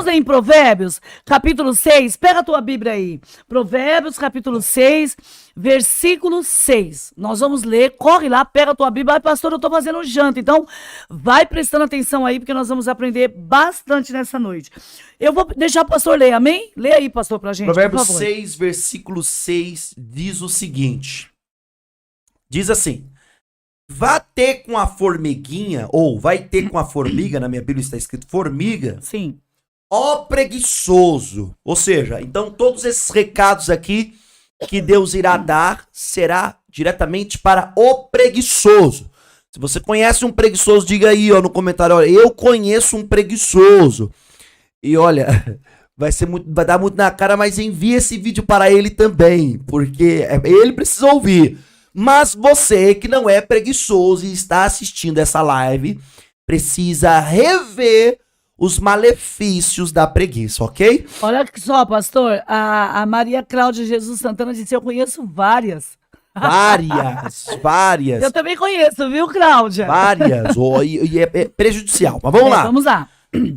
Vamos em Provérbios, capítulo 6. Pega a tua Bíblia aí. Provérbios, capítulo 6, versículo 6. Nós vamos ler, corre lá, pega a tua Bíblia. Ai, pastor, eu tô fazendo janta. Então, vai prestando atenção aí, porque nós vamos aprender bastante nessa noite. Eu vou deixar o pastor ler, amém? Lê aí, pastor, pra gente, Provérbios por favor. 6, versículo 6, diz o seguinte. Diz assim: vá ter com a formiguinha, ou vai ter com a formiga, na minha Bíblia está escrito formiga, Sim. ó preguiçoso. Ou seja, então todos esses recados aqui que Deus irá dar será diretamente para o preguiçoso. Se você conhece um preguiçoso, diga aí ó, no comentário, olha, eu conheço um preguiçoso. E olha, vai dar muito na cara, mas envie esse vídeo para ele também, porque ele precisa ouvir. Mas você que não é preguiçoso e está assistindo essa live, precisa rever os malefícios da preguiça, ok? Olha só, pastor, a Maria Cláudia Jesus Santana disse, eu conheço várias. Várias. Eu também conheço, viu, Cláudia? Várias. E é prejudicial. Mas vamos lá. Vamos lá.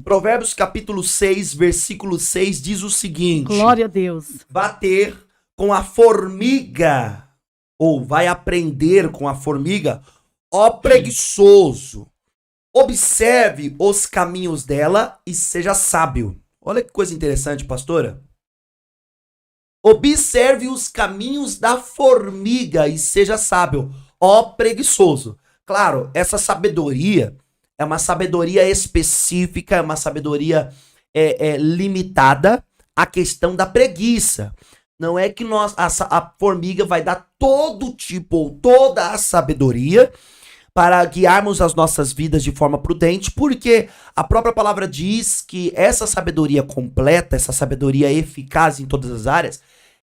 Provérbios capítulo 6, versículo 6 diz o seguinte. Glória a Deus. Vá ter com a formiga, ou vai aprender com a formiga, ó preguiçoso. Observe os caminhos dela e seja sábio. Olha que coisa interessante, pastora. Observe os caminhos da formiga e seja sábio, ó preguiçoso. Claro, essa sabedoria é uma sabedoria específica, é uma sabedoria limitada à questão da preguiça. Não é que a formiga vai dar todo tipo ou toda a sabedoria para guiarmos as nossas vidas de forma prudente, porque a própria palavra diz que essa sabedoria completa, essa sabedoria eficaz em todas as áreas,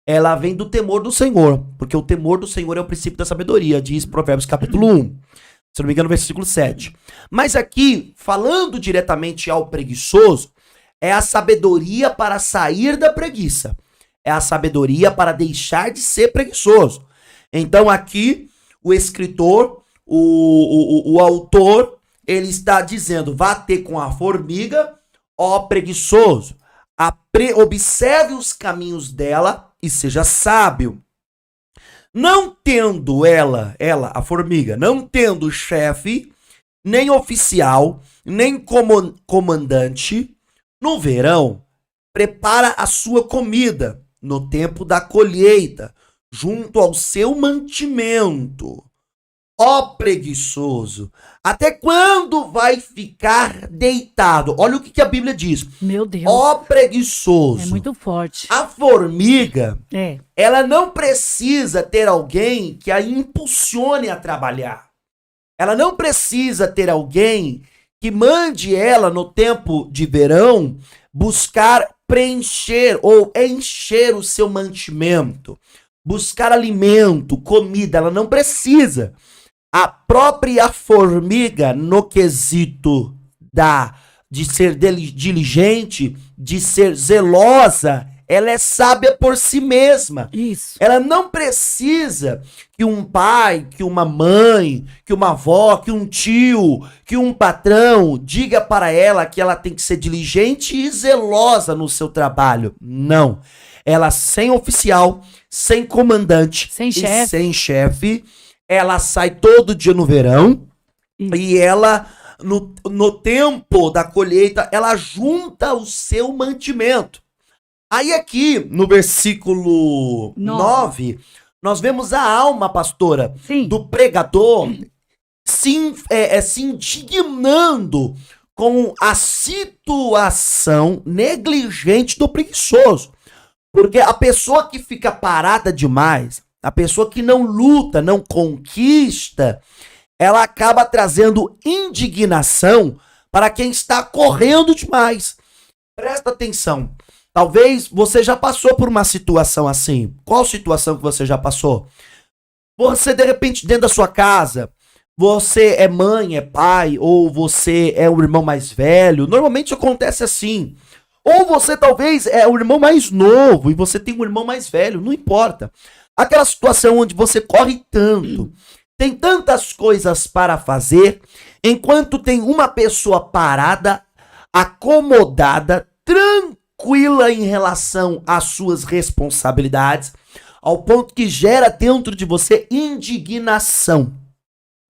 ela vem do temor do Senhor, porque o temor do Senhor é o princípio da sabedoria, diz Provérbios capítulo 1, se não me engano, versículo 7. Mas aqui, falando diretamente ao preguiçoso, é a sabedoria para sair da preguiça, é a sabedoria para deixar de ser preguiçoso. Então aqui, o escritor, o autor, ele está dizendo, vá ter com a formiga, ó preguiçoso, observe os caminhos dela e seja sábio. Não tendo a formiga, não tendo chefe, nem oficial, nem comandante, no verão, prepara a sua comida, no tempo da colheita, junto ao seu mantimento. Ó preguiçoso, até quando vai ficar deitado? Olha o que a Bíblia diz. Meu Deus. Ó preguiçoso. É muito forte. A formiga, ela não precisa ter alguém que a impulsione a trabalhar. Ela não precisa ter alguém que mande ela no tempo de verão buscar preencher ou encher o seu mantimento, buscar alimento, comida. Ela não precisa. A própria formiga, no quesito de ser diligente, de ser zelosa, ela é sábia por si mesma. Isso. Ela não precisa que um pai, que uma mãe, que uma avó, que um tio, que um patrão diga para ela que ela tem que ser diligente e zelosa no seu trabalho. Não. Ela sem oficial, sem comandante, sem chefe, ela sai todo dia no verão e ela, no tempo da colheita, ela junta o seu mantimento. Aí aqui, no versículo 9, nós vemos a alma, pastora, do pregador se indignando com a situação negligente do preguiçoso. Porque a pessoa que fica parada demais, a pessoa que não luta, não conquista, ela acaba trazendo indignação para quem está correndo demais. Presta atenção. Talvez você já passou por uma situação assim. Qual situação que você já passou? Você, de repente, dentro da sua casa, você é mãe, é pai, ou você é o irmão mais velho. Normalmente acontece assim. Ou você talvez é o irmão mais novo e você tem um irmão mais velho, não importa. Aquela situação onde você corre tanto, tem tantas coisas para fazer, enquanto tem uma pessoa parada, acomodada, tranquila em relação às suas responsabilidades, ao ponto que gera dentro de você indignação.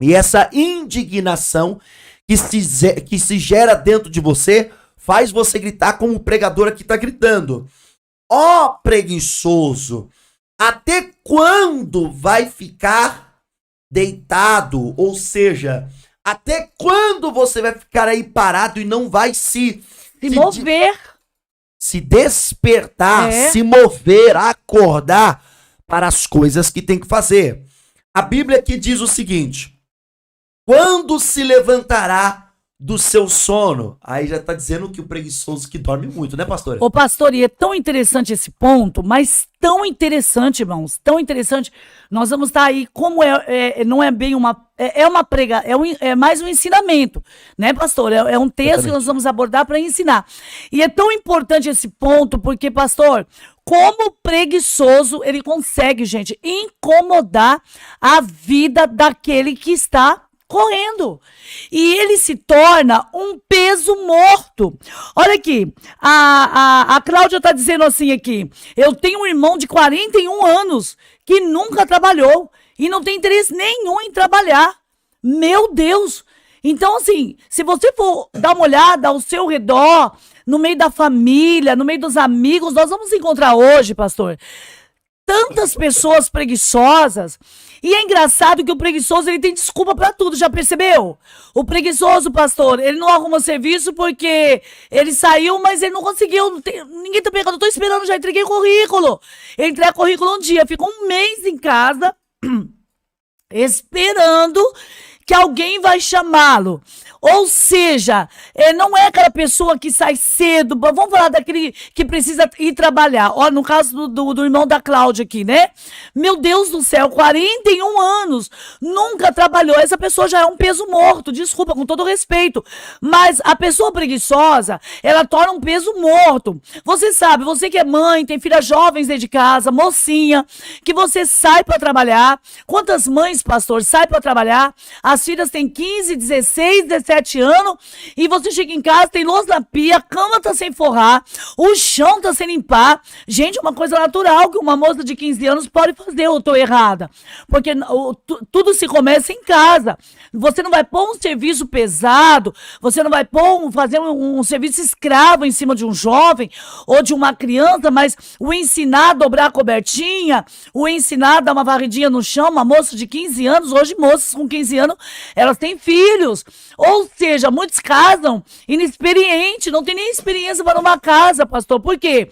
E essa indignação que se gera dentro de você faz você gritar como o pregador aqui está gritando. Ó preguiçoso, até quando vai ficar deitado? Ou seja, até quando você vai ficar aí parado e não vai se mover? Se despertar, se mover, acordar para as coisas que tem que fazer. A Bíblia aqui diz o seguinte: quando se levantará do seu sono? Aí já tá dizendo que o preguiçoso que dorme muito, né, pastora? Ô, pastor, e é tão interessante esse ponto, mas tão interessante, irmãos, tão interessante. Nós vamos estar aí, como não é bem uma... É mais um ensinamento, né, pastor? É um texto que nós vamos abordar para ensinar. E é tão importante esse ponto, porque, pastor, como o preguiçoso, ele consegue, gente, incomodar a vida daquele que está correndo. E ele se torna um peso morto. Olha aqui, a Cláudia está dizendo assim aqui: eu tenho um irmão de 41 anos que nunca trabalhou e não tem interesse nenhum em trabalhar. Meu Deus! Então, assim, se você for dar uma olhada ao seu redor, no meio da família, no meio dos amigos, nós vamos encontrar hoje, pastor, tantas pessoas preguiçosas. E é engraçado que o preguiçoso, ele tem desculpa pra tudo, já percebeu? O preguiçoso, pastor, ele não arruma serviço porque ele saiu, mas ele não conseguiu, ninguém tá pegando, eu tô esperando, já entreguei currículo. Ele entrega currículo um dia, fica um mês em casa, esperando que alguém vai chamá-lo. Ou seja, não é aquela pessoa que sai cedo. Vamos falar daquele que precisa ir trabalhar. Ó, no caso do irmão da Cláudia aqui, né? Meu Deus do céu, 41 anos, nunca trabalhou. Essa pessoa já é um peso morto, desculpa, com todo respeito. Mas a pessoa preguiçosa, ela torna um peso morto. Você sabe, você que é mãe, tem filhas jovens dentro de casa, mocinha, que você sai para trabalhar. Quantas mães, pastor, saem para trabalhar? As filhas têm 15, 16, 17 anos, e você chega em casa, tem louça na pia, a cama tá sem forrar, o chão tá sem limpar. Gente, uma coisa natural que uma moça de 15 anos pode fazer, eu tô errada. Porque tudo se começa em casa. Você não vai pôr um serviço pesado, você não vai fazer um serviço escravo em cima de um jovem ou de uma criança, mas o ensinar a dobrar a cobertinha, o ensinar a dar uma varridinha no chão. Uma moça de 15 anos, hoje moças com 15 anos, elas têm filhos. Ou seja, muitos casam inexperientes, não tem nem experiência para uma casa, pastor. Por quê?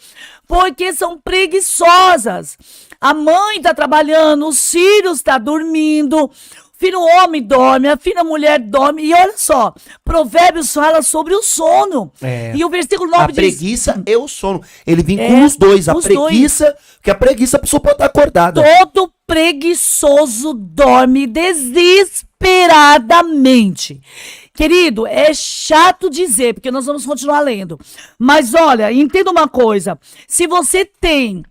Porque são preguiçosas. A mãe está trabalhando, os filhos estão dormindo, o filho homem dorme, a filha mulher dorme. E olha só, Provérbios fala sobre o sono. E o versículo 9 diz... A preguiça e o sono. Ele vincula os dois. Porque a preguiça a pessoa pode estar acordada. Todo preguiçoso dorme desesperadamente. Querido, é chato dizer, porque nós vamos continuar lendo. Mas olha, entenda uma coisa. Se você tem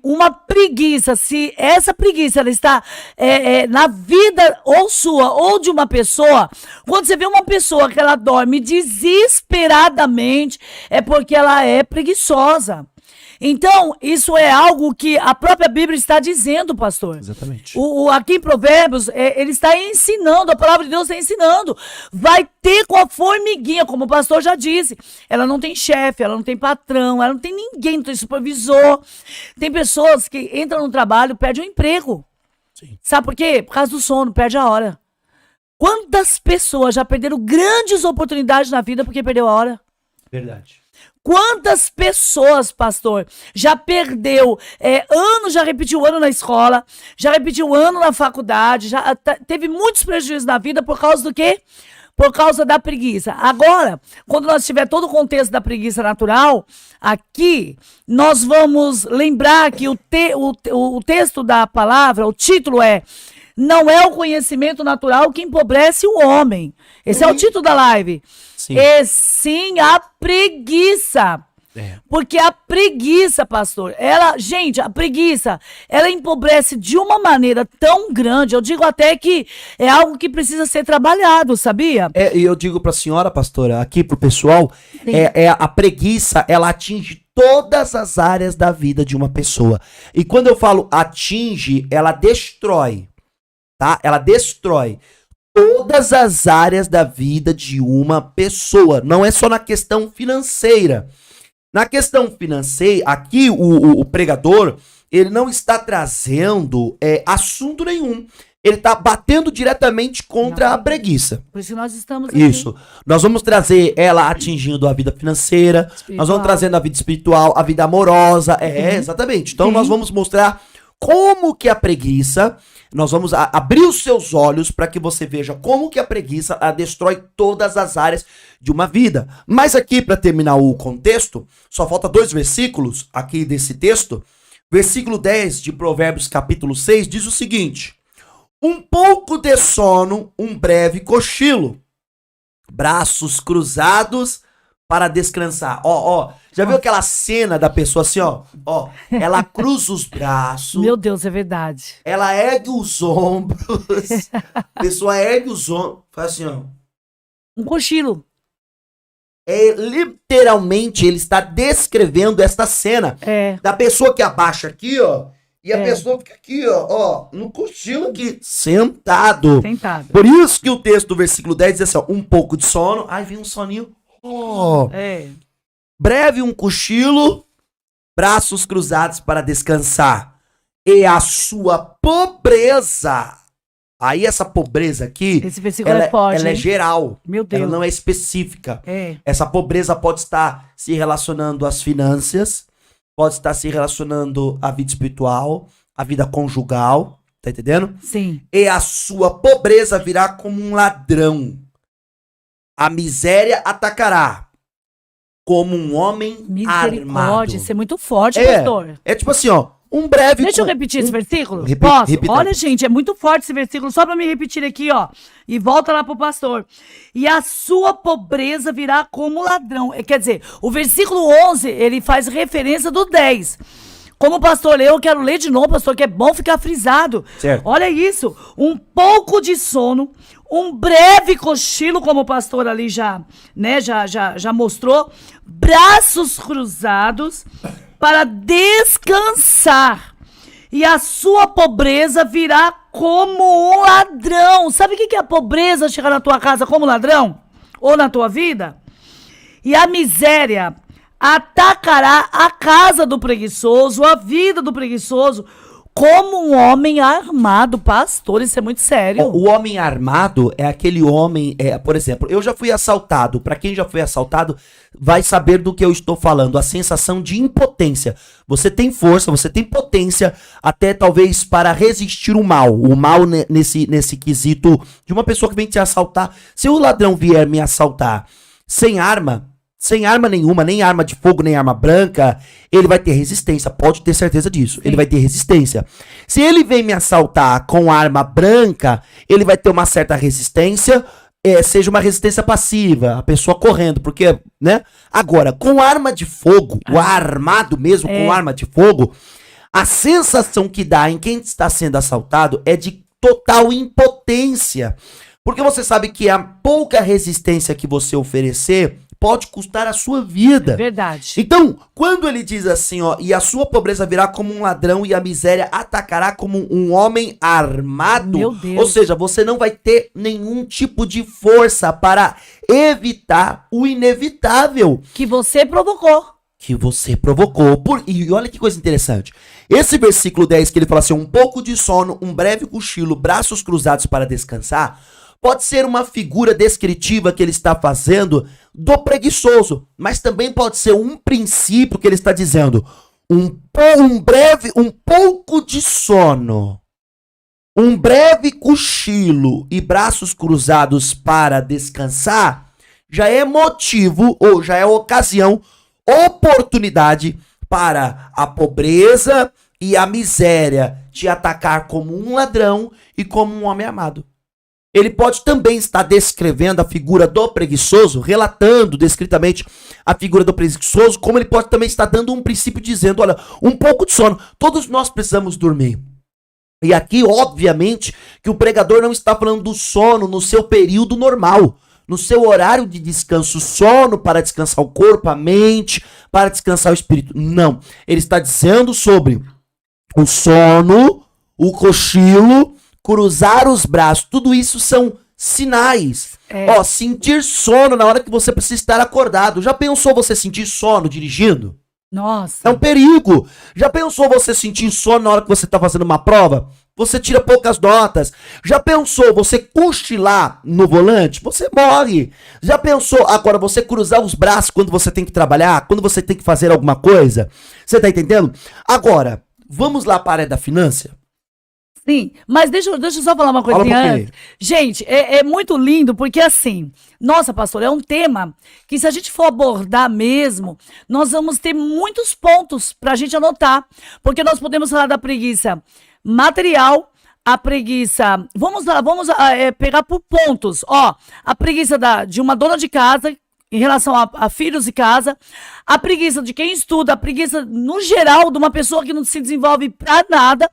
uma preguiça, se essa preguiça ela está na vida ou sua ou de uma pessoa, quando você vê uma pessoa que ela dorme desesperadamente, é porque ela é preguiçosa. Então, isso é algo que a própria Bíblia está dizendo, pastor. Exatamente. Aqui em Provérbios, ele está ensinando, a palavra de Deus está ensinando. Vai ter com a formiguinha, como o pastor já disse. Ela não tem chefe, ela não tem patrão, ela não tem ninguém, não tem supervisor. Tem pessoas que entram no trabalho, perdem o emprego. Sim. Sabe por quê? Por causa do sono, perde a hora. Quantas pessoas já perderam grandes oportunidades na vida porque perdeu a hora? Verdade. Quantas pessoas, pastor, já perdeu ano, já repetiu ano na escola, já repetiu ano na faculdade, já teve muitos prejuízos na vida por causa do quê? Por causa da preguiça. Agora, quando nós tiver todo o contexto da preguiça natural, aqui nós vamos lembrar que o texto da palavra, o título é: não é o conhecimento natural que empobrece o homem. Esse é o título da live. Sim. E sim a preguiça. Porque a preguiça, pastor, gente, a preguiça, ela empobrece de uma maneira tão grande, eu digo até que é algo que precisa ser trabalhado, sabia? E eu digo pra senhora, pastora, aqui pro pessoal, Sim. a preguiça, ela atinge todas as áreas da vida de uma pessoa. E quando eu falo atinge, ela destrói, tá? Ela destrói todas as áreas da vida de uma pessoa. Não é só na questão financeira. Na questão financeira, aqui o pregador, ele não está trazendo assunto nenhum. Ele está batendo diretamente contra a preguiça. Por isso nós estamos aqui. Isso. Nós vamos trazer ela atingindo a vida financeira, Espiritual. nós vamos trazendo a vida espiritual, a vida amorosa. Exatamente. Então nós vamos mostrar como que a preguiça, nós vamos abrir os seus olhos para que você veja como que a preguiça destrói todas as áreas de uma vida. Mas aqui, para terminar o contexto, só falta 2 versículos aqui desse texto. Versículo 10 de Provérbios capítulo 6 diz o seguinte: um pouco de sono, um breve cochilo, braços cruzados para descansar. Já viu aquela cena da pessoa assim, ó, ela cruza os braços. Meu Deus, é verdade. Ela ergue os ombros. A pessoa ergue os ombros, faz assim, ó. Um cochilo. Literalmente, ele está descrevendo esta cena da pessoa que abaixa aqui, ó, e a pessoa fica aqui, ó, no cochilo aqui, sentado. Por isso que o texto do versículo 10 diz assim, ó, um pouco de sono, aí vem um soninho, breve um cochilo, braços cruzados para descansar, e a sua pobreza. Aí essa pobreza aqui, esse versículo é forte, ela é geral. Meu Deus. Ela não é específica. Essa pobreza pode estar se relacionando às finanças, pode estar se relacionando à vida espiritual, à vida conjugal, tá entendendo? Sim. E a sua pobreza virá como um ladrão. A miséria atacará como um homem armado. Isso é muito forte, pastor. É tipo assim, ó. Um breve... Deixa eu repetir esse versículo? Posso? Olha, gente, é muito forte esse versículo. Só pra me repetir aqui, ó. E volta lá pro pastor. E a sua pobreza virá como ladrão. Quer dizer, o versículo 11, ele faz referência do 10. Como o pastor leu, eu quero ler de novo, pastor, que é bom ficar frisado. Certo. Olha isso. Um pouco de sono, um breve cochilo, como o pastor ali já mostrou. Braços cruzados para descansar, e a sua pobreza virá como um ladrão. Sabe o que é a pobreza chegar na tua casa como ladrão? Ou na tua vida? E a miséria atacará a casa do preguiçoso, a vida do preguiçoso, como um homem armado. Pastor, isso é muito sério. O homem armado é aquele homem, por exemplo, eu já fui assaltado. Pra quem já foi assaltado, vai saber do que eu estou falando. A sensação de impotência. Você tem força, você tem potência, até talvez para resistir o mal. O mal nesse quesito de uma pessoa que vem te assaltar. Se o ladrão vier me assaltar sem arma nenhuma, nem arma de fogo, nem arma branca, ele vai ter resistência, pode ter certeza disso. Sim. Ele vai ter resistência. Se ele vem me assaltar com arma branca, ele vai ter uma certa resistência, seja uma resistência passiva, a pessoa correndo, porque, né? Agora, com arma de fogo, o armado mesmo com arma de fogo, a sensação que dá em quem está sendo assaltado é de total impotência. Porque você sabe que a pouca resistência que você oferecer pode custar a sua vida. Verdade. Então, quando ele diz assim, ó, e a sua pobreza virá como um ladrão e a miséria atacará como um homem armado. Meu Deus. Ou seja, você não vai ter nenhum tipo de força para evitar o inevitável. Que você provocou. E olha que coisa interessante. Esse versículo 10 que ele fala assim, um pouco de sono, um breve cochilo, braços cruzados para descansar, pode ser uma figura descritiva que ele está fazendo do preguiçoso, mas também pode ser um princípio que ele está dizendo. Um pouco de sono, um breve cochilo e braços cruzados para descansar, já é motivo ou já é ocasião, oportunidade para a pobreza e a miséria te atacar como um ladrão e como um homem armado. Ele pode também estar descrevendo a figura do preguiçoso, relatando descritamente a figura do preguiçoso, como ele pode também estar dando um princípio dizendo, olha, um pouco de sono. Todos nós precisamos dormir. E aqui, obviamente, que o pregador não está falando do sono no seu período normal, no seu horário de descanso, sono para descansar o corpo, a mente, para descansar o espírito. Não. Ele está dizendo sobre o sono, o cochilo, cruzar os braços. Tudo isso são sinais. Ó, sentir sono na hora que você precisa estar acordado. Já pensou você sentir sono dirigindo? Nossa. É um perigo. Já pensou você sentir sono na hora que você está fazendo uma prova? Você tira poucas notas. Já pensou você cochilar no volante? Você morre. Já pensou agora você cruzar os braços quando você tem que trabalhar? Quando você tem que fazer alguma coisa? Você tá entendendo? Agora, vamos lá para a área da finança? Sim, mas deixa eu só falar uma coisinha antes. Gente, é muito lindo porque assim, nossa, pastor, é um tema que se a gente for abordar mesmo, nós vamos ter muitos pontos pra gente anotar, porque nós podemos falar da preguiça material, a preguiça, vamos pegar por pontos, ó, a preguiça de uma dona de casa, em relação a filhos e casa, a preguiça de quem estuda, a preguiça no geral de uma pessoa que não se desenvolve pra nada.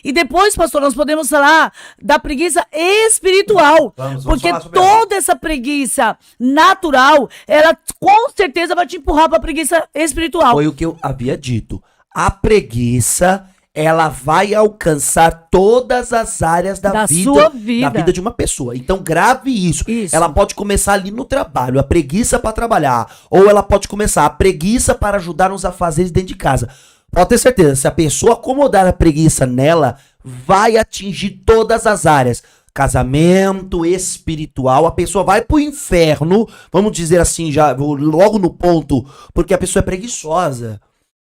E depois, pastor, nós podemos falar da preguiça espiritual. Vamos porque toda essa preguiça natural, ela com certeza vai te empurrar pra preguiça espiritual. Foi o que eu havia dito. A preguiça, ela vai alcançar todas as áreas da sua vida. Da vida de uma pessoa. Então grave isso. Ela pode começar ali no trabalho, a preguiça para trabalhar, ou ela pode começar a preguiça para ajudar nos afazeres dentro de casa. Pode ter certeza, se a pessoa acomodar a preguiça nela, vai atingir todas as áreas. Casamento, espiritual, a pessoa vai pro inferno, vamos dizer assim, já logo no ponto, porque a pessoa é preguiçosa.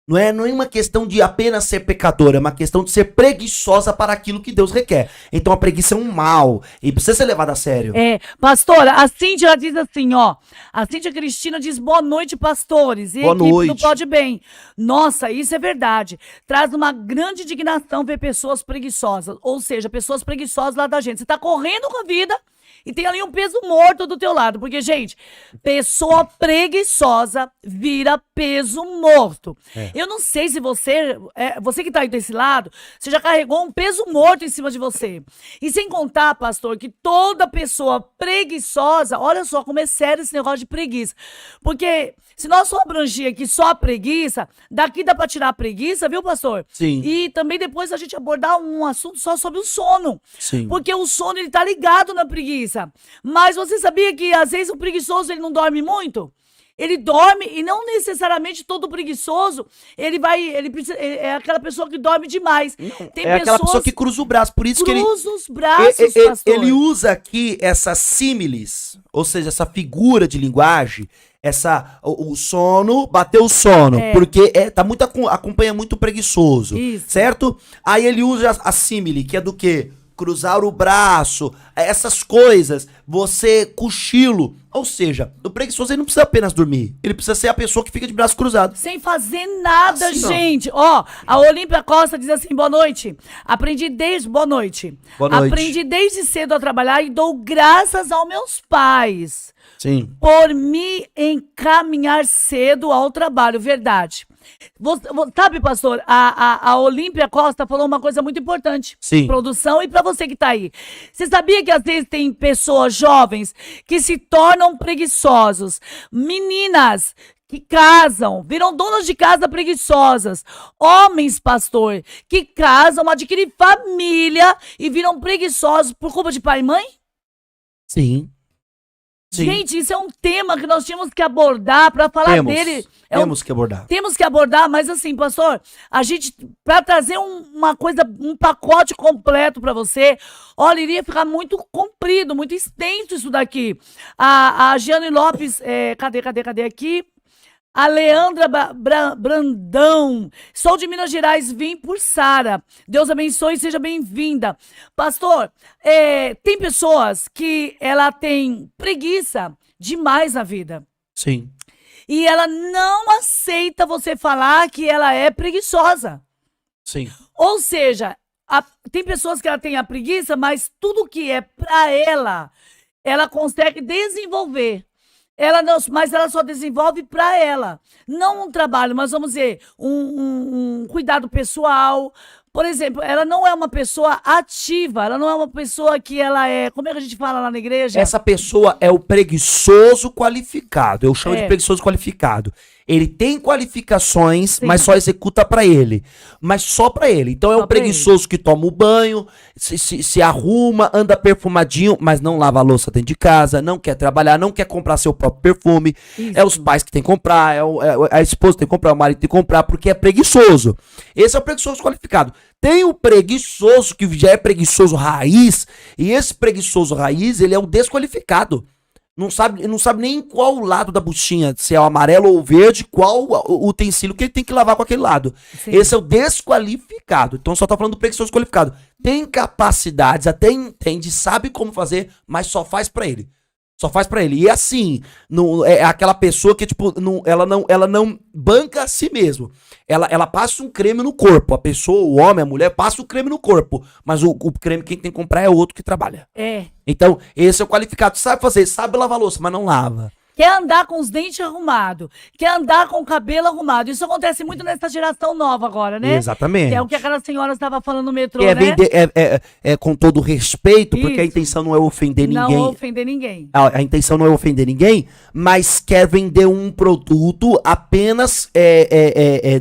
Não é uma questão de apenas ser pecadora, é uma questão de ser preguiçosa para aquilo que Deus requer. Então a preguiça é um mal e precisa ser levada a sério. Pastora, a Cíntia diz assim, ó. A Cíntia Cristina diz boa noite, pastores. E boa noite. Não pode bem. Nossa, isso é verdade. Traz uma grande indignação ver pessoas preguiçosas. Ou seja, pessoas preguiçosas lá da gente. Você tá correndo com a vida e tem ali um peso morto do teu lado. Porque, gente, pessoa preguiçosa vira peso morto. Eu não sei se você que tá aí desse lado, você já carregou um peso morto em cima de você. E sem contar, pastor, que toda pessoa preguiçosa, olha só como é sério esse negócio de preguiça. Porque se nós só abrangir aqui só a preguiça, daqui dá pra tirar a preguiça, viu, pastor? Sim. E também depois a gente abordar um assunto só sobre o sono. Sim. Porque o sono, ele tá ligado na preguiça. Mas você sabia que às vezes o preguiçoso ele não dorme muito? Ele dorme e não necessariamente todo preguiçoso, é aquela pessoa que dorme demais. Tem aquela pessoa que cruza o braço, por isso que ele cruza os braços, pastor. Ele usa aqui essa símiles, ou seja, essa figura de linguagem, o sono, bateu o sono, porque acompanha muito o preguiçoso, certo? Aí ele usa a símile, que é do quê? Cruzar o braço, essas coisas, você cochilo. Ou seja, o preguiçoso ele não precisa apenas dormir, ele precisa ser a pessoa que fica de braço cruzado. Sem fazer nada, assim, gente. Ó, a Olímpia Costa diz assim, boa noite. Boa noite. Aprendi desde cedo a trabalhar e dou graças aos meus pais. Sim. Por me encaminhar cedo ao trabalho, verdade. Sabe, pastor, a Olímpia Costa falou uma coisa muito importante. Sim. Produção e pra você que tá aí. Você sabia que às vezes tem pessoas jovens que se tornam preguiçosos? Meninas que casam, viram donas de casa preguiçosas. Homens, pastor, que casam, adquirem família e viram preguiçosos por culpa de pai e mãe? Sim. Sim. Gente, isso é um tema que nós tínhamos que abordar para falar dele. Temos que abordar. Temos que abordar, mas assim, pastor, a gente, para trazer uma coisa, um pacote completo para você, olha, iria ficar muito comprido, muito extenso isso daqui. A Giane Lopes, cadê aqui? A Leandra Brandão, sou de Minas Gerais, vim por Sara. Deus abençoe e seja bem-vinda. Pastor, tem pessoas que ela tem preguiça demais na vida. Sim. E ela não aceita você falar que ela é preguiçosa. Sim. Ou seja, Tem pessoas que ela tem a preguiça, mas tudo que é pra ela consegue desenvolver. Ela não, mas ela só desenvolve para ela. Não um trabalho, mas vamos dizer, um cuidado pessoal. Por exemplo, ela não é uma pessoa ativa, ela não é uma pessoa que ela é. Como é que a gente fala lá na igreja? Essa pessoa é o preguiçoso qualificado. Eu chamo de É. preguiçoso qualificado. Ele tem qualificações, Sim. mas só executa pra ele. Mas só pra ele. Então é Só o pra preguiçoso que toma o banho, se arruma, anda perfumadinho, mas não lava a louça dentro de casa, não quer trabalhar, não quer comprar seu próprio perfume. Isso. É os pais que tem que comprar, a esposa que tem que comprar, o marido tem que comprar, porque é preguiçoso. Esse é o preguiçoso qualificado. Tem o preguiçoso, que já é preguiçoso raiz, e esse preguiçoso raiz, ele é o desqualificado. Não sabe nem qual lado da buchinha, se é o amarelo ou o verde, qual o utensílio que ele tem que lavar com aquele lado. Sim. Esse é o desqualificado. Então só tá falando do preguiçoso qualificado. Tem capacidades, até entende, sabe como fazer, mas só faz pra ele. Só faz pra ele. E assim, é aquela pessoa que, tipo, ela não banca a si mesmo. Ela passa um creme no corpo. A pessoa, o homem, a mulher, passa o creme no corpo. Mas o creme quem tem que comprar é o outro que trabalha. É. Então, esse é o qualificado. Sabe fazer, sabe lavar louça, mas não lava. Quer andar com os dentes arrumados, quer andar com o cabelo arrumado. Isso acontece muito nessa geração nova agora, né? Exatamente. Que é o que aquela senhora estava falando no metrô, É, né? vender, com todo respeito, porque a Isso. intenção não é ofender ninguém. Não ofender ninguém. A intenção não é ofender ninguém, mas quer vender um produto apenas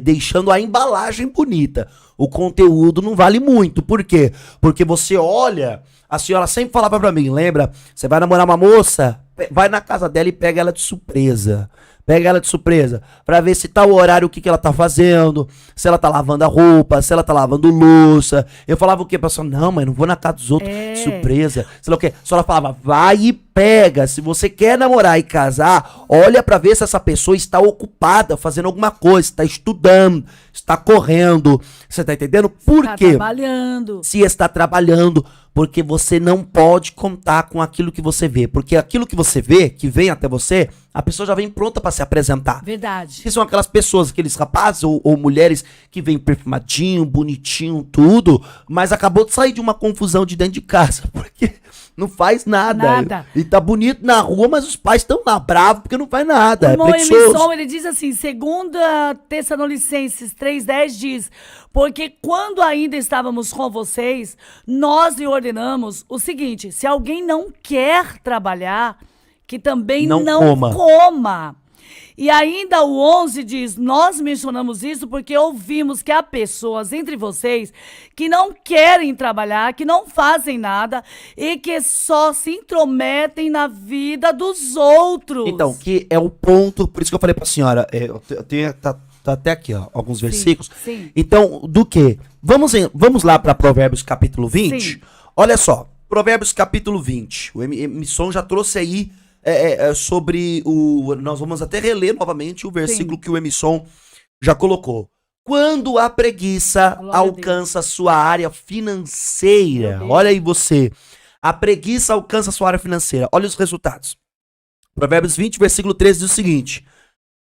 deixando a embalagem bonita. O conteúdo não vale muito. Por quê? Porque você olha, a senhora sempre falava pra mim, lembra? Você vai namorar uma moça, vai na casa dela e pega ela de surpresa. Pega ela de surpresa, pra ver se tá o horário, o que ela tá fazendo, se ela tá lavando a roupa, se ela tá lavando louça. Eu falava o quê? A pessoa, não, mas não vou na casa dos outros, É. surpresa. Sei lá o quê. Só ela falava, vai e pega. Se você quer namorar e casar, olha pra ver se essa pessoa está ocupada, fazendo alguma coisa, está estudando, está correndo. Você tá entendendo? Por Tá quê? trabalhando. Se está trabalhando, porque você não pode contar com aquilo que você vê. Porque aquilo que você vê, que vem até você, a pessoa já vem pronta pra se apresentar. Verdade. Que são aquelas pessoas, aqueles rapazes ou mulheres que vêm perfumadinho, bonitinho, tudo, mas acabou de sair de uma confusão de dentro de casa, porque não faz nada. Nada. E tá bonito na rua, mas os pais estão lá bravos porque não faz nada. O É irmão preguiçoso. Emerson, ele diz assim, 2 Tessalonicenses 3,10 diz, porque quando ainda estávamos com vocês, nós lhe ordenamos o seguinte, se alguém não quer trabalhar, que também Não não coma. coma. E ainda o 11 diz, nós mencionamos isso porque ouvimos que há pessoas entre vocês que não querem trabalhar, que não fazem nada e que só se intrometem na vida dos outros. Então, que é o ponto, por isso que eu falei pra senhora, eu tenho, tá até aqui, ó, alguns versículos. sim. Então, do que? Vamos lá pra Provérbios capítulo 20? Sim. Olha só, Provérbios capítulo 20. O Emerson já trouxe aí sobre o... Nós vamos até reler novamente o versículo que o Emerson já colocou. Quando a preguiça Glória a alcança sua área financeira, Meu Deus. olha aí você, a preguiça alcança sua área financeira, olha os resultados. Provérbios 20, versículo 13 diz o seguinte: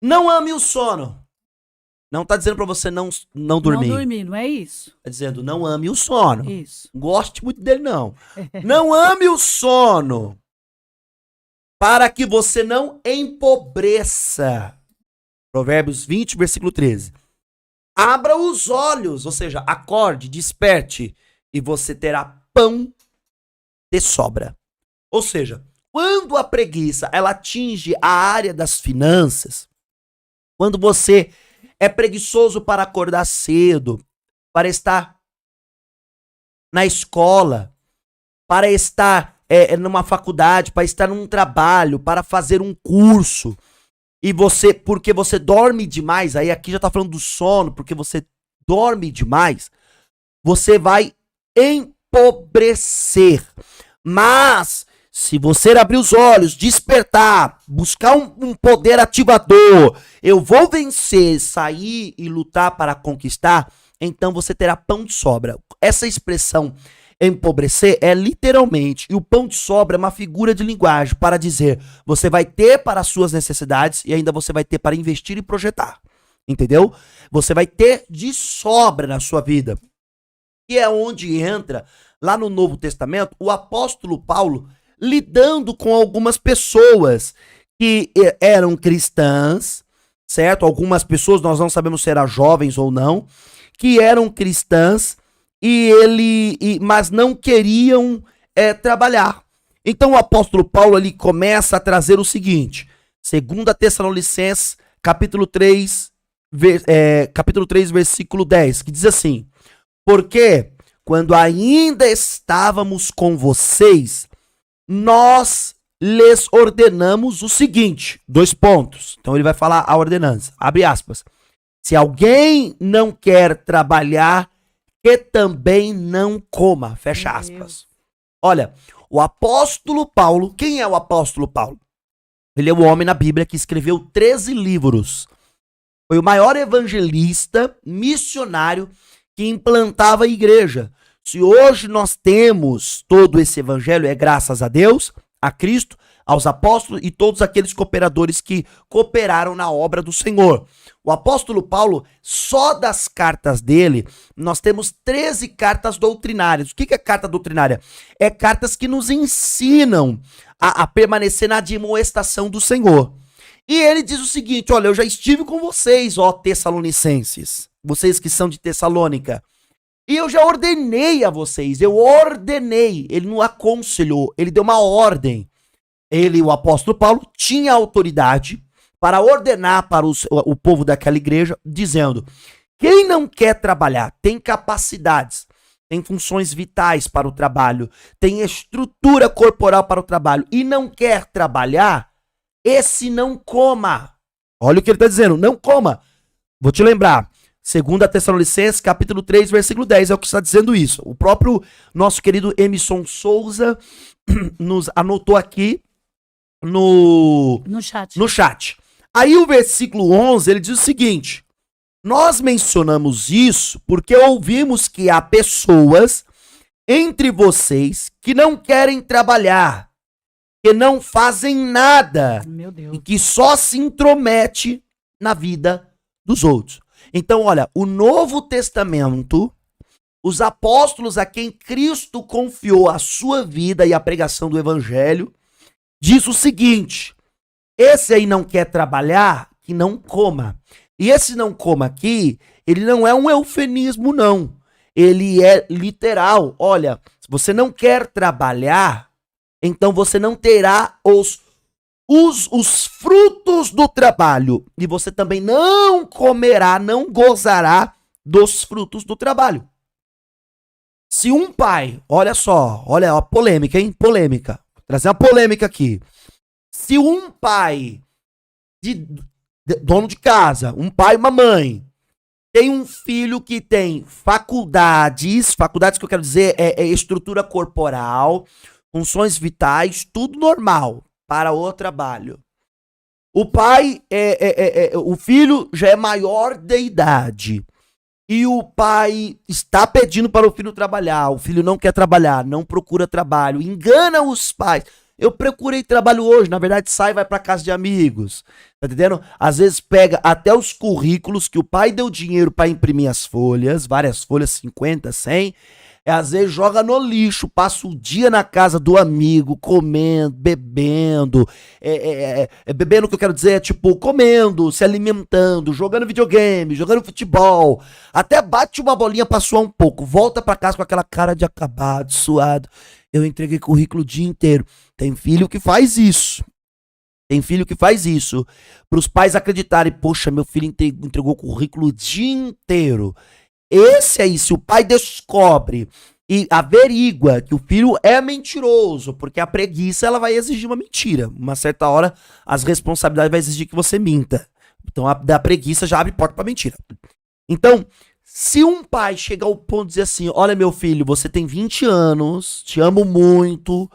não ame o sono. Não tá dizendo pra você não dormir. Não dormir, não é isso? Tá dizendo não ame o sono. Isso. Goste muito dele, não. Não ame o sono, para que você não empobreça. Provérbios 20, versículo 13. Abra os olhos, ou seja, acorde, desperte, e você terá pão de sobra. Ou seja, quando a preguiça ela atinge a área das finanças, quando você é preguiçoso para acordar cedo, para estar na escola, para estar numa faculdade, para estar num trabalho, para fazer um curso, e porque você dorme demais, aí aqui já tá falando do sono, porque você dorme demais, você vai empobrecer. Mas, se você abrir os olhos, despertar, buscar um poder ativador, eu vou vencer, sair e lutar para conquistar, então você terá pão de sobra. Essa expressão empobrecer é literalmente, e o pão de sobra é uma figura de linguagem para dizer, você vai ter para as suas necessidades e ainda você vai ter para investir e projetar. Entendeu? Você vai ter de sobra na sua vida. E é onde entra, lá no Novo Testamento, o apóstolo Paulo lidando com algumas pessoas que eram cristãs, certo? Algumas pessoas, nós não sabemos se eram jovens ou não, que eram cristãs mas não queriam trabalhar. Então o apóstolo Paulo ali começa a trazer o seguinte, 2 Tessalonicenses, capítulo 3, versículo 10, que diz assim: porque quando ainda estávamos com vocês, nós lhes ordenamos o seguinte, 2 pontos. Então ele vai falar a ordenança, abre aspas. Se alguém não quer trabalhar, que também não coma, fecha aspas. Olha, o apóstolo Paulo, quem é o apóstolo Paulo? Ele é o homem na Bíblia que escreveu 13 livros. Foi o maior evangelista, missionário, que implantava a igreja. Se hoje nós temos todo esse evangelho, é graças a Deus, a Cristo, aos apóstolos e todos aqueles cooperadores que cooperaram na obra do Senhor. O apóstolo Paulo, só das cartas dele, nós temos 13 cartas doutrinárias. O que é carta doutrinária? É cartas que nos ensinam a permanecer na admoestação do Senhor. E ele diz o seguinte, olha, eu já estive com vocês, ó Tessalonicenses, vocês que são de Tessalônica, e eu já ordenei a vocês, ele não aconselhou, ele deu uma ordem. Ele, o apóstolo Paulo, tinha autoridade para ordenar para o povo daquela igreja, dizendo, quem não quer trabalhar, tem capacidades, tem funções vitais para o trabalho, tem estrutura corporal para o trabalho, e não quer trabalhar, esse não coma. Olha o que ele está dizendo, não coma. Vou te lembrar, 2 Tessalonicenses, capítulo 3, versículo 10, é o que está dizendo isso. O próprio nosso querido Emerson Souza nos anotou aqui no chat. Aí o versículo 11, ele diz o seguinte, nós mencionamos isso porque ouvimos que há pessoas entre vocês que não querem trabalhar, que não fazem nada, meu Deus, e que só se intromete na vida dos outros. Então, olha, o Novo Testamento, os apóstolos a quem Cristo confiou a sua vida e a pregação do evangelho, diz o seguinte, esse aí não quer trabalhar, que não coma. E esse não coma aqui, ele não é um eufemismo não, ele é literal. Olha, se você não quer trabalhar, então você não terá os frutos do trabalho. E você também não comerá, não gozará dos frutos do trabalho. Se um pai, olha só, olha a polêmica, hein? Polêmica. Vou trazer uma polêmica aqui. Se um pai, dono de casa, um pai e uma mãe, tem um filho que tem faculdades que eu quero dizer é estrutura corporal, funções vitais, tudo normal para o trabalho. O pai, o filho já é maior de idade e o pai está pedindo para o filho trabalhar, o filho não quer trabalhar, não procura trabalho, engana os pais. Eu procurei trabalho hoje, na verdade sai e vai para casa de amigos, tá entendendo? Às vezes pega até os currículos que o pai deu dinheiro para imprimir as folhas, várias folhas, 50, 100, às vezes joga no lixo, passa o dia na casa do amigo, comendo, bebendo, bebendo o que eu quero dizer, é tipo, comendo, se alimentando, jogando videogame, jogando futebol, até bate uma bolinha pra suar um pouco, volta pra casa com aquela cara de acabado, suado, eu entreguei currículo o dia inteiro. Tem filho que faz isso. Tem filho que faz isso. Para os pais acreditarem, poxa, meu filho entregou o currículo o dia inteiro. Esse aí, se o pai descobre e averigua que o filho é mentiroso, porque a preguiça ela vai exigir uma mentira. Uma certa hora, as responsabilidades vai exigir que você minta. Então, da preguiça já abre porta para mentira. Então, se um pai chegar ao ponto de dizer assim, olha meu filho, você tem 20 anos, te amo muito,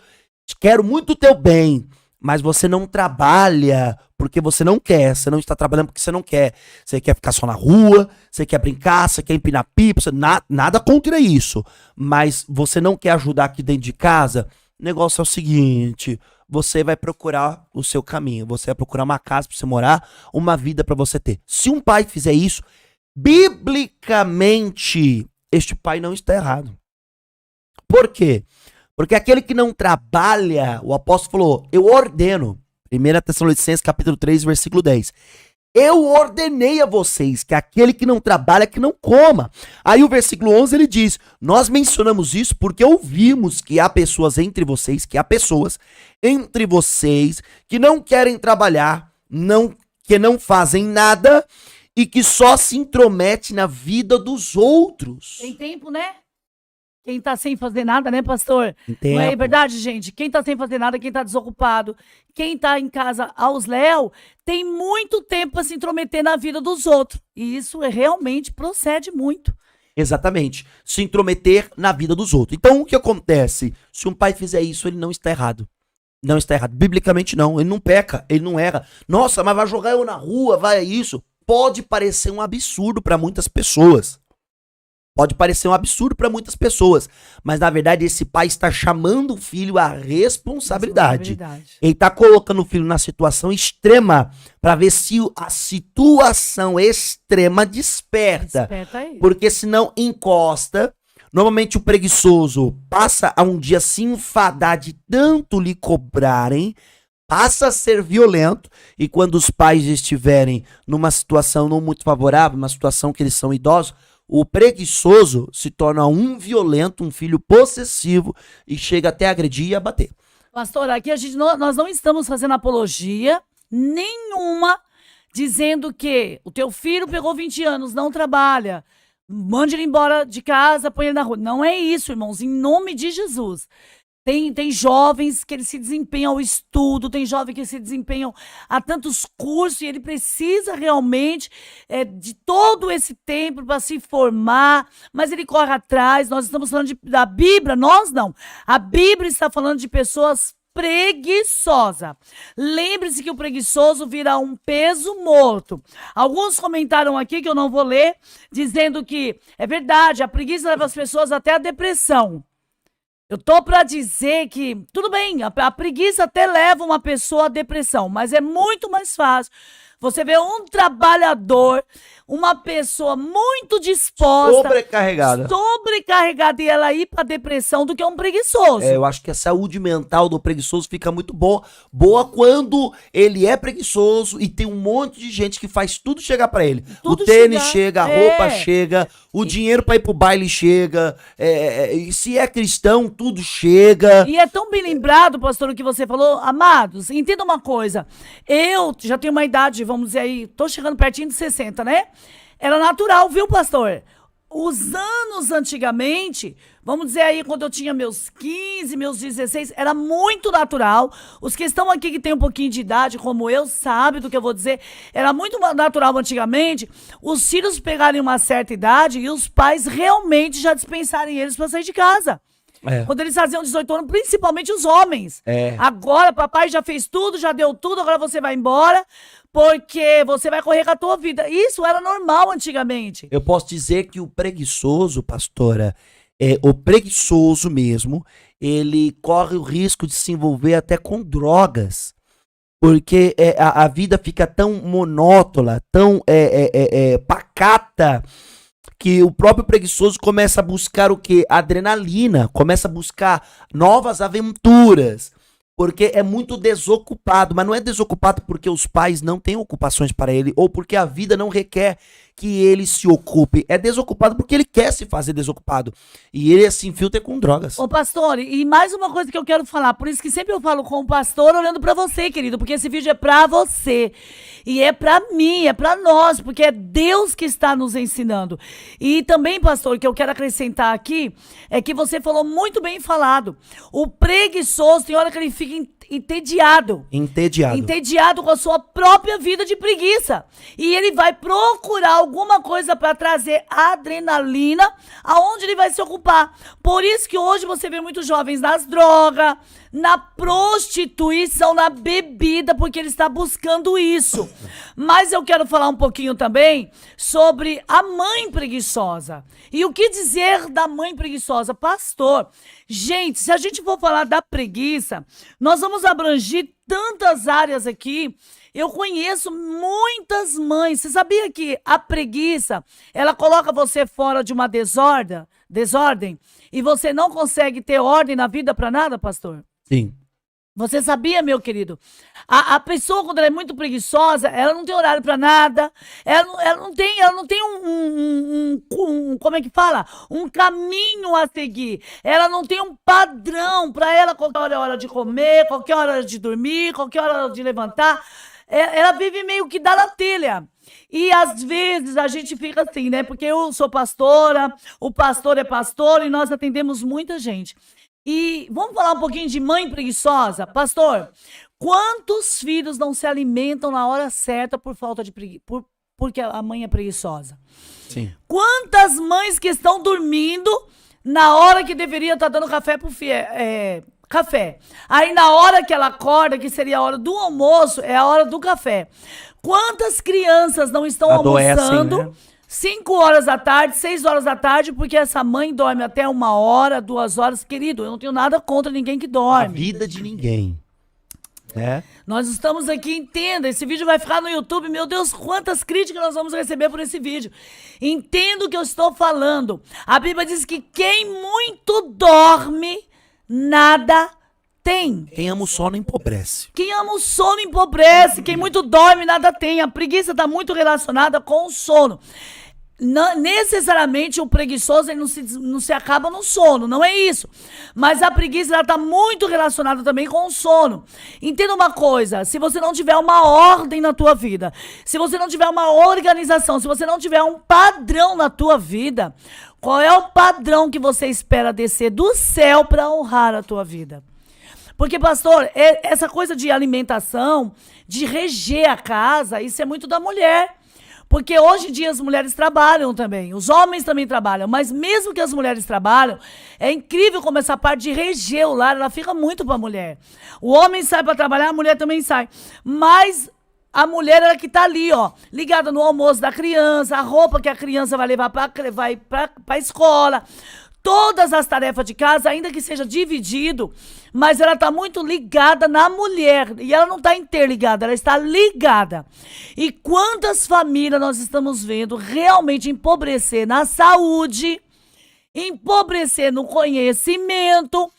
quero muito o teu bem, mas você não trabalha porque você não quer, você não está trabalhando porque você não quer. Você quer ficar só na rua, você quer brincar, você quer empinar pipa, nada contra isso. Mas você não quer ajudar aqui dentro de casa, o negócio é o seguinte, você vai procurar o seu caminho, você vai procurar uma casa para você morar, uma vida para você ter. Se um pai fizer isso, biblicamente, este pai não está errado. Por quê? Porque aquele que não trabalha, o apóstolo falou, eu ordeno, 1 Tessalonicenses capítulo 3, versículo 10, eu ordenei a vocês que aquele que não trabalha, que não coma. Aí o versículo 11 ele diz, nós mencionamos isso porque ouvimos que há pessoas entre vocês, que não querem trabalhar, que não fazem nada e que só se intromete na vida dos outros. Tem tempo, né? Quem tá sem fazer nada, né, pastor? Tem Não é tempo. verdade, gente? Quem tá sem fazer nada, quem tá desocupado, quem tá em casa aos léu, tem muito tempo para se intrometer na vida dos outros. E isso realmente procede muito. Exatamente. Se intrometer na vida dos outros. Então, o que acontece? Se um pai fizer isso, ele não está errado. Não está errado. Biblicamente, não. Ele não peca, ele não erra. Nossa, mas vai jogar eu na rua, vai isso. Pode parecer um absurdo para muitas pessoas. Pode parecer um absurdo para muitas pessoas. Mas, na verdade, esse pai está chamando o filho à responsabilidade. Ele está colocando o filho na situação extrema para ver se a situação extrema desperta. Desperta aí. Porque senão encosta. Normalmente o preguiçoso passa a um dia se enfadar de tanto lhe cobrarem, passa a ser violento, e quando os pais estiverem numa situação não muito favorável, uma situação que eles são idosos, o preguiçoso se torna um violento, um filho possessivo e chega até a agredir e a bater. Pastor, aqui nós não estamos fazendo apologia nenhuma dizendo que o teu filho pegou 20 anos, não trabalha, mande ele embora de casa, põe ele na rua. Não é isso, irmãos, em nome de Jesus. Tem jovens que eles se desempenham ao estudo, tem jovens que se desempenham a tantos cursos e ele precisa realmente de todo esse tempo para se formar, mas ele corre atrás. Nós estamos falando da Bíblia, nós não. A Bíblia está falando de pessoas preguiçosas. Lembre-se que o preguiçoso vira um peso morto. Alguns comentaram aqui, que eu não vou ler, dizendo que é verdade, a preguiça leva as pessoas até a depressão. Eu tô para dizer que, tudo bem, a preguiça até leva uma pessoa à depressão, mas é muito mais fácil você ver um trabalhador, uma pessoa muito disposta, sobrecarregada e ela ir para depressão do que um preguiçoso. Eu acho que a saúde mental do preguiçoso fica muito boa quando ele é preguiçoso e tem um monte de gente que faz tudo chegar para ele. Tudo o tênis chega, a roupa chega, o dinheiro para ir pro baile chega, e se é cristão, tudo chega. E é tão bem lembrado, pastor, o que você falou. Amados, entenda uma coisa, eu já tenho uma idade, vamos dizer aí, tô chegando pertinho de 60, né? Era natural, viu, pastor? Os anos antigamente, vamos dizer aí, quando eu tinha meus 15, meus 16, era muito natural. Os que estão aqui que tem um pouquinho de idade, como eu, sabem do que eu vou dizer. Era muito natural antigamente os filhos pegarem uma certa idade e os pais realmente já dispensarem eles para sair de casa. Quando eles faziam 18 anos, principalmente os homens. Agora, papai já fez tudo, já deu tudo, agora você vai embora, porque você vai correr com a tua vida. Isso era normal antigamente. Eu posso dizer que o preguiçoso, pastora, o preguiçoso mesmo, ele corre o risco de se envolver até com drogas. Porque a vida fica tão monótona, tão pacata, que o próprio preguiçoso começa a buscar o quê? Adrenalina, começa a buscar novas aventuras, porque é muito desocupado, mas não é desocupado porque os pais não têm ocupações para ele, ou porque a vida não requer que ele se ocupe, é desocupado porque ele quer se fazer desocupado, e ele se infiltra com drogas. Ô pastor, e mais uma coisa que eu quero falar, por isso que sempre eu falo com o pastor olhando pra você, querido, porque esse vídeo é pra você, e é pra mim, é pra nós, porque é Deus que está nos ensinando. E também, pastor, o que eu quero acrescentar aqui, é que você falou muito bem falado, o preguiçoso tem hora que ele fica entediado com a sua própria vida de preguiça, e ele vai procurar alguma coisa para trazer adrenalina aonde ele vai se ocupar. Por isso que hoje você vê muitos jovens nas drogas, na prostituição, na bebida, porque ele está buscando isso. Mas eu quero falar um pouquinho também sobre a mãe preguiçosa. E o que dizer da mãe preguiçosa? Pastor, gente, se a gente for falar da preguiça, nós vamos abranger tantas áreas aqui Eu conheço muitas mães. Você sabia que a preguiça, ela coloca você fora de uma desordem e você não consegue ter ordem na vida para nada, pastor? Sim. Você sabia, meu querido? A pessoa, quando ela é muito preguiçosa, ela não tem horário para nada, ela não tem como é que fala? Um caminho a seguir. Ela não tem um padrão para ela, qualquer hora é hora de comer, qualquer hora de dormir, qualquer hora de levantar. Ela vive meio que da telha. E às vezes a gente fica assim, né? Porque eu sou pastora, o pastor é pastor e nós atendemos muita gente. E vamos falar um pouquinho de mãe preguiçosa? Pastor, quantos filhos não se alimentam na hora certa por falta de preguiça? Porque a mãe é preguiçosa? Sim. Quantas mães que estão dormindo na hora que deveria estar dando café pro filho? Café. Aí na hora que ela acorda, que seria a hora do almoço, é a hora do café. Quantas crianças não estão almoçando... Né? 5 horas da tarde, 6 horas da tarde, porque essa mãe dorme até 1 hora, 2 horas. Querido, eu não tenho nada contra ninguém que dorme. A vida de ninguém. É. Nós estamos aqui, entenda, esse vídeo vai ficar no YouTube. Meu Deus, quantas críticas nós vamos receber por esse vídeo. Entenda o que eu estou falando. A Bíblia diz que quem muito dorme, nada tem. Quem ama o sono empobrece. Quem ama o sono empobrece. Quem muito dorme, nada tem. A preguiça está muito relacionada com o sono. Não, necessariamente o preguiçoso ele não se acaba no sono, não é isso. Mas a preguiça está muito relacionada também com o sono. Entenda uma coisa, se você não tiver uma ordem na tua vida, se você não tiver uma organização, se você não tiver um padrão na tua vida, qual é o padrão que você espera descer do céu para honrar a tua vida? Porque, pastor, essa coisa de alimentação, de reger a casa, isso é muito da mulher. Porque hoje em dia as mulheres trabalham também, os homens também trabalham, mas mesmo que as mulheres trabalham, é incrível como essa parte de reger o lar, ela fica muito para a mulher. O homem sai para trabalhar, a mulher também sai. Mas a mulher é que está ali, ó, ligada no almoço da criança, a roupa que a criança vai levar para a escola. Todas as tarefas de casa, ainda que seja dividido, mas ela está muito ligada na mulher. E ela não está interligada, ela está ligada. E quantas famílias nós estamos vendo realmente empobrecer na saúde, empobrecer no conhecimento.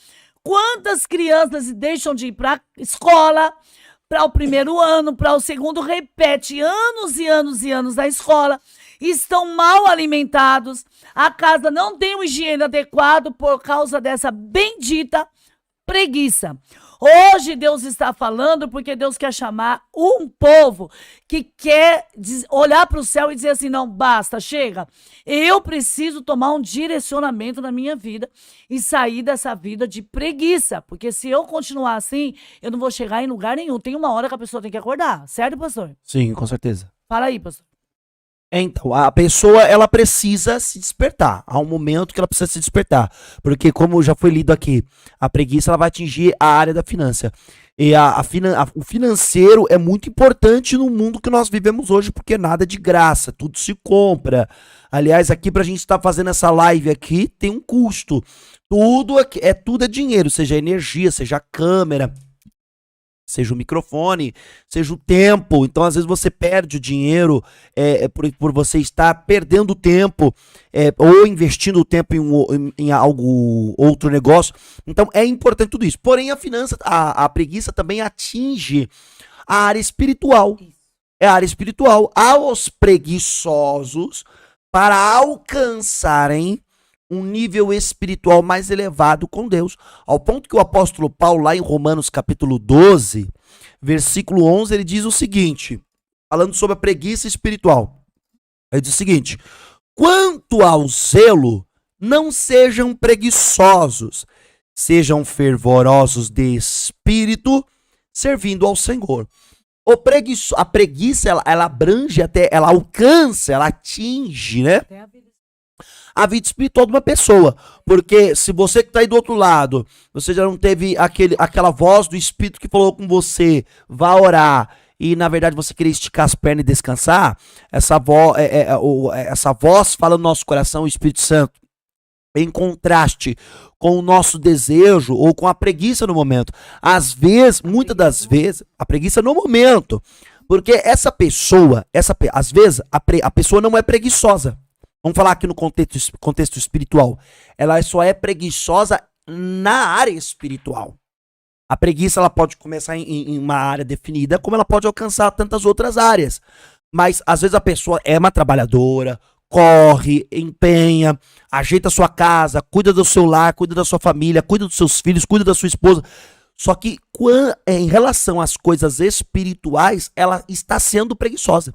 Quantas crianças deixam de ir para a escola, para o primeiro ano, para o segundo, repete anos e anos e anos na escola. Estão mal alimentados, a casa não tem um higiene adequado por causa dessa bendita preguiça. Hoje Deus está falando porque Deus quer chamar um povo que quer olhar para o céu e dizer assim, não, basta, chega. Eu preciso tomar um direcionamento na minha vida e sair dessa vida de preguiça, porque se eu continuar assim, eu não vou chegar em lugar nenhum. Tem uma hora que a pessoa tem que acordar, certo, pastor? Sim, com certeza. Fala aí, pastor. Então, a pessoa, ela precisa se despertar. Há um momento que ela precisa se despertar. Porque, como já foi lido aqui, a preguiça ela vai atingir a área da finança. E o financeiro é muito importante no mundo que nós vivemos hoje, porque nada é de graça, tudo se compra. Aliás, aqui pra gente estar fazendo essa live aqui, tem um custo. Tudo é dinheiro, seja energia, seja a câmera, seja o microfone, seja o tempo. Então, às vezes, você perde o dinheiro por você estar perdendo tempo ou investindo o tempo em algo, outro negócio. Então, é importante tudo isso. Porém, a preguiça também atinge a área espiritual. É a área espiritual. Aos preguiçosos, para alcançarem um nível espiritual mais elevado com Deus, ao ponto que o apóstolo Paulo, lá em Romanos capítulo 12, versículo 11, ele diz o seguinte, falando sobre a preguiça espiritual, ele diz o seguinte, quanto ao zelo, não sejam preguiçosos, sejam fervorosos de espírito, servindo ao Senhor. A preguiça, ela abrange até, ela alcança, ela atinge, né? A vida espiritual de uma pessoa, porque se você que está aí do outro lado, você já não teve aquela voz do Espírito que falou com você, vá orar, e na verdade você queria esticar as pernas e descansar, essa voz fala no nosso coração, o Espírito Santo, em contraste com o nosso desejo ou com a preguiça no momento. Às vezes, muitas das vezes, a preguiça no momento, Porque essa pessoa, às vezes, a pessoa não é preguiçosa. Vamos falar aqui no contexto espiritual. Ela só é preguiçosa na área espiritual. A preguiça ela pode começar em uma área definida, como ela pode alcançar tantas outras áreas. Mas às vezes a pessoa é uma trabalhadora, corre, empenha, ajeita a sua casa, cuida do seu lar, cuida da sua família, cuida dos seus filhos, cuida da sua esposa. Só que em relação às coisas espirituais, ela está sendo preguiçosa.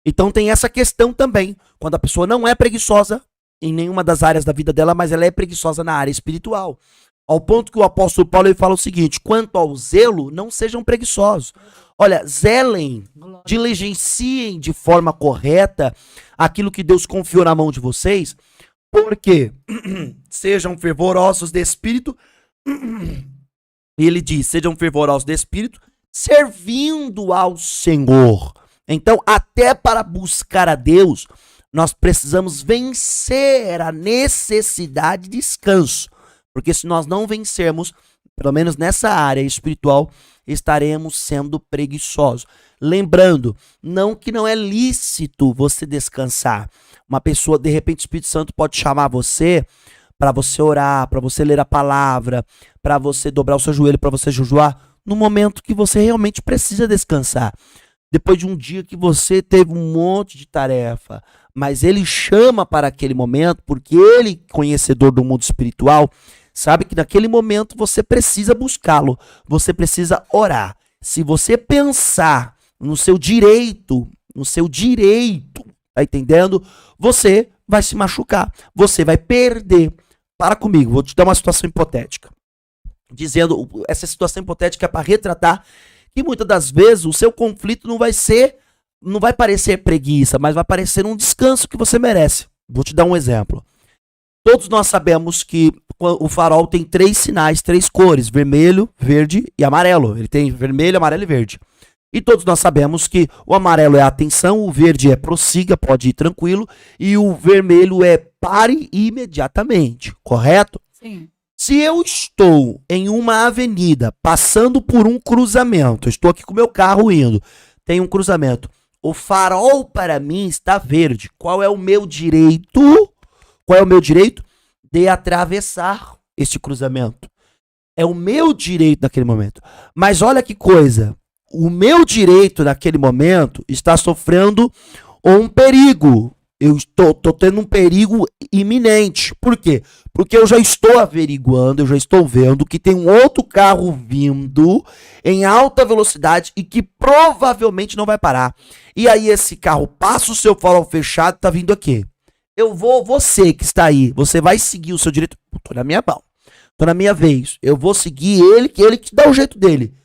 Então tem essa questão também. Quando a pessoa não é preguiçosa em nenhuma das áreas da vida dela, mas ela é preguiçosa na área espiritual. Ao ponto que o apóstolo Paulo ele fala o seguinte: quanto ao zelo, não sejam preguiçosos. Olha, zelem, diligenciem de forma correta aquilo que Deus confiou na mão de vocês, porque sejam fervorosos de espírito. Ele diz, sejam fervorosos de espírito, servindo ao Senhor. Então, até para buscar a Deus, nós precisamos vencer a necessidade de descanso. Porque se nós não vencermos, pelo menos nessa área espiritual, estaremos sendo preguiçosos. Lembrando, não que não é lícito você descansar. Uma pessoa, de repente, o Espírito Santo pode chamar você para você orar, para você ler a palavra, para você dobrar o seu joelho, para você jejuar, no momento que você realmente precisa descansar. Depois de um dia que você teve um monte de tarefa, mas ele chama para aquele momento, porque ele, conhecedor do mundo espiritual, sabe que naquele momento você precisa buscá-lo, você precisa orar. Se você pensar no seu direito, tá entendendo? Você vai se machucar, você vai perder. Para comigo, vou te dar uma situação hipotética. Dizendo, essa situação hipotética é para retratar que muitas das vezes o seu conflito não vai parecer preguiça, mas vai parecer um descanso que você merece. Vou te dar um exemplo. Todos nós sabemos que o farol tem 3 sinais, 3 cores, vermelho, verde e amarelo. Ele tem vermelho, amarelo e verde. E todos nós sabemos que o amarelo é atenção, o verde é prossiga, pode ir tranquilo, e o vermelho é pare imediatamente, correto? Sim. Se eu estou em uma avenida, passando por um cruzamento, eu estou aqui com o meu carro indo, tem um cruzamento, o farol para mim está verde. Qual é o meu direito? De atravessar este cruzamento. É o meu direito naquele momento. Mas olha que coisa, o meu direito naquele momento está sofrendo um perigo. Eu estou tendo um perigo iminente. Por quê? Porque eu já estou averiguando, eu já estou vendo que tem um outro carro vindo em alta velocidade e que provavelmente não vai parar. E aí esse carro passa o seu farol fechado e tá vindo aqui. Você que está aí, você vai seguir o seu direito. Tô na minha mão, tô na minha vez. Eu vou seguir ele que dá o jeito dele.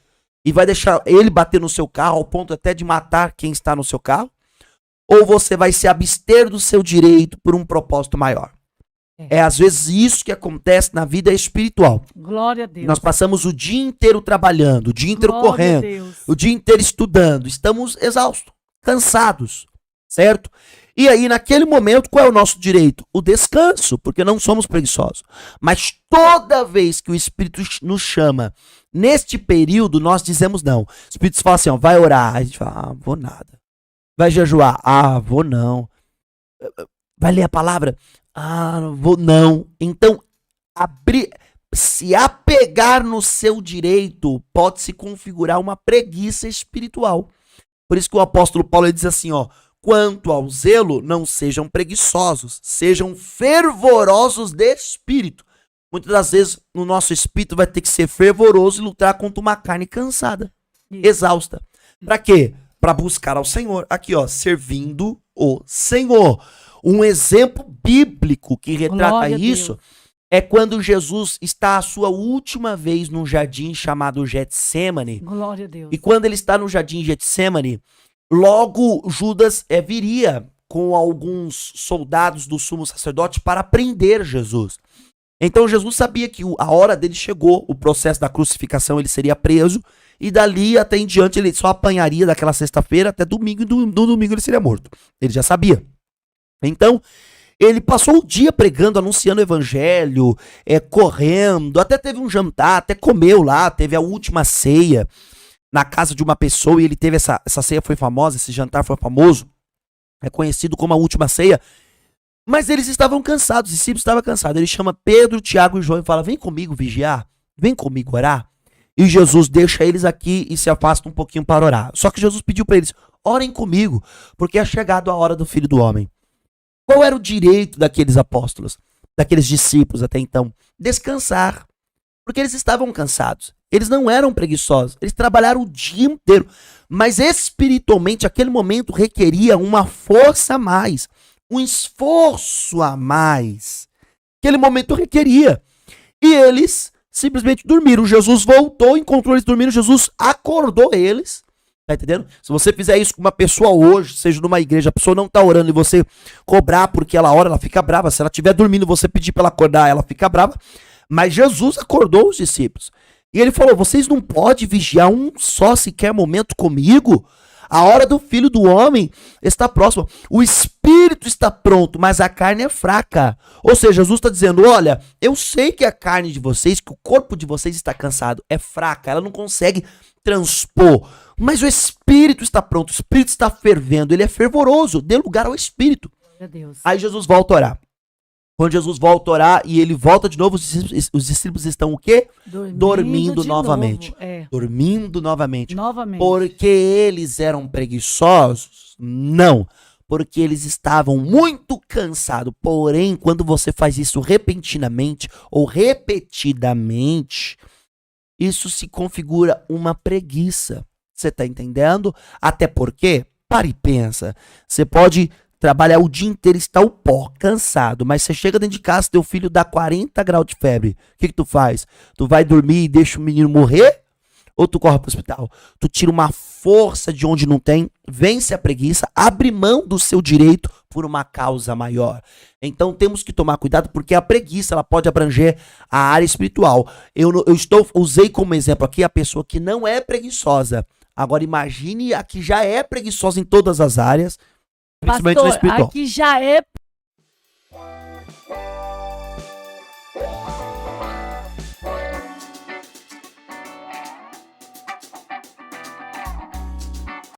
E vai deixar ele bater no seu carro ao ponto até de matar quem está no seu carro? Ou você vai se abster do seu direito por um propósito maior? É às vezes isso que acontece na vida espiritual. Glória a Deus. Nós passamos o dia inteiro trabalhando, o dia inteiro correndo, o dia inteiro estudando. Estamos exaustos, cansados, certo? E aí, naquele momento, qual é o nosso direito? O descanso, porque não somos preguiçosos. Mas toda vez que o Espírito nos chama, neste período, nós dizemos não. O Espírito fala assim, ó, vai orar. Aí a gente fala, vou nada. Vai jejuar? Vou não. Vai ler a palavra? Não vou não. Então, se apegar no seu direito pode se configurar uma preguiça espiritual. Por isso que o apóstolo Paulo ele diz assim, ó, quanto ao zelo, não sejam preguiçosos, sejam fervorosos de espírito. Muitas das vezes, no nosso espírito vai ter que ser fervoroso e lutar contra uma carne cansada, exausta. Para quê? Para buscar ao Senhor. Aqui, ó, servindo o Senhor. Um exemplo bíblico que retrata isso é quando Jesus está a sua última vez num jardim chamado Getsêmani. Glória a Deus. E quando ele está no jardim Getsêmani, logo Judas viria com alguns soldados do sumo sacerdote para prender Jesus. Então Jesus sabia que a hora dele chegou, o processo da crucificação ele seria preso, e dali até em diante ele só apanharia daquela sexta-feira até domingo, e no domingo ele seria morto. Ele já sabia. Então, ele passou o dia pregando, anunciando o evangelho, correndo, até teve um jantar, até comeu lá, teve a última ceia. na casa de uma pessoa e ele teve essa ceia foi famosa, esse jantar foi famoso, é conhecido como a última ceia, mas eles estavam cansados, os discípulos estavam cansados. Ele chama Pedro, Tiago e João e fala, vem comigo vigiar, vem comigo orar. E Jesus deixa eles aqui e se afasta um pouquinho para orar. Só que Jesus pediu para eles, orem comigo, porque é chegado a hora do Filho do Homem. Qual era o direito daqueles apóstolos, daqueles discípulos até então? Descansar. Porque eles estavam cansados. Eles não eram preguiçosos. Eles trabalharam o dia inteiro. Mas espiritualmente, aquele momento requeria uma força a mais. Um esforço a mais. Aquele momento requeria. E eles simplesmente dormiram. Jesus voltou, encontrou eles dormindo. Jesus acordou eles. Tá entendendo? Se você fizer isso com uma pessoa hoje, seja numa igreja, a pessoa não tá orando e você cobrar porque ela ora, ela fica brava. Se ela estiver dormindo, você pedir pra ela acordar, ela fica brava. Mas Jesus acordou os discípulos. E ele falou, vocês não podem vigiar um só sequer momento comigo? A hora do Filho do Homem está próxima. O espírito está pronto, mas a carne é fraca. Ou seja, Jesus está dizendo, olha, eu sei que a carne de vocês, que o corpo de vocês está cansado, é fraca, ela não consegue transpor. Mas o espírito está pronto, o espírito está fervendo, ele é fervoroso, dê lugar ao espírito. Meu Deus. Aí Jesus volta a orar. Quando Jesus volta a orar e ele volta de novo, os discípulos estão o quê? Dormindo novamente. Novo. É. Dormindo novamente. Novamente. Porque eles eram preguiçosos? Não. Porque eles estavam muito cansados. Porém, quando você faz isso repentinamente ou repetidamente, isso se configura uma preguiça. Você tá entendendo? Até porque, para e pensa, você pode trabalhar o dia inteiro, está o pó, cansado, mas você chega dentro de casa, teu filho dá 40 graus de febre. O que tu faz? Tu vai dormir e deixa o menino morrer? Ou tu corre pro hospital? Tu tira uma força de onde não tem, vence a preguiça, abre mão do seu direito por uma causa maior. Então temos que tomar cuidado, porque a preguiça ela pode abranger a área espiritual. Usei como exemplo aqui a pessoa que não é preguiçosa. Agora imagine a que já é preguiçosa em todas as áreas, principalmente no Pastor, espiritual. aqui já é